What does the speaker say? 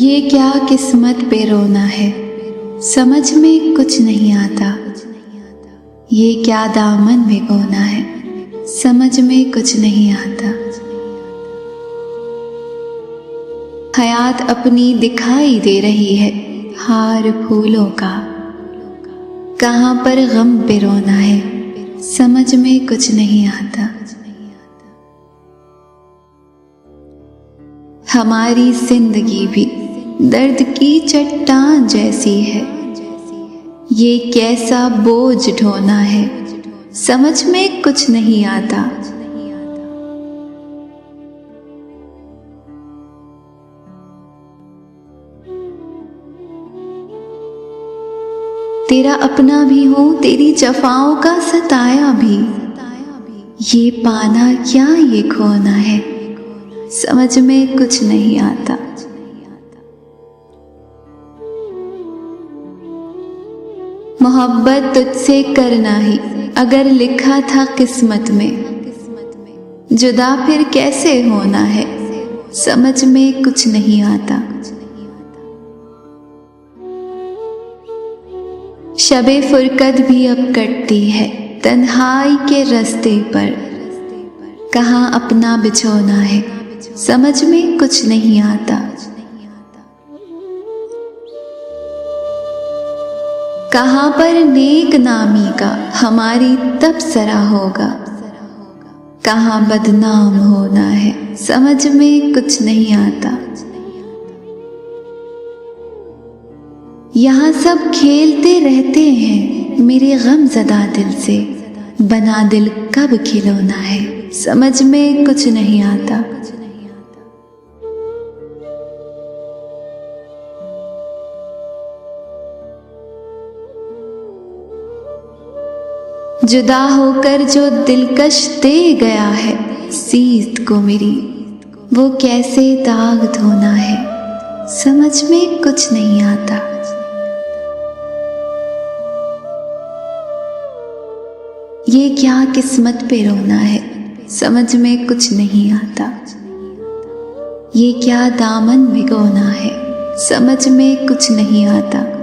ये क्या किस्मत पे रोना है, समझ में कुछ नहीं आता। ये क्या दामन भिगोना है, समझ में कुछ नहीं आता। हयात अपनी दिखाई दे रही है हार फूलों का, कहाँ पर गम पे रोना है, समझ में कुछ नहीं आता। हमारी जिंदगी भी दर्द की चट्टान जैसी है, ये कैसा बोझ ढोना है, समझ में कुछ नहीं आता। तेरा अपना भी हूँ, तेरी जफाओं का सताया भी, ये पाना क्या ये खोना है, समझ में कुछ नहीं आता। मोहब्बत तुझसे करना ही अगर लिखा था किस्मत में, जुदा फिर कैसे होना है, समझ में कुछ नहीं आता। शबे फुरकत भी अब कटती है तन्हाई के रास्ते पर, कहाँ अपना बिछोना है, समझ में कुछ नहीं आता। कहाँ पर नेक नामी का हमारी तबसरा होगा, कहाँ बदनाम होना है, समझ में कुछ नहीं आता। यहाँ सब खेलते रहते हैं मेरे गमज़दा दिल से, बना दिल कब खिलौना है, समझ में कुछ नहीं आता। जुदा होकर जो दिलकश दे गया है सीत को मेरी, वो कैसे दाग धोना है, समझ में कुछ नहीं आता। ये क्या किस्मत पे रोना है, समझ में कुछ नहीं आता। ये क्या दामन भिगोना है, समझ में कुछ नहीं आता।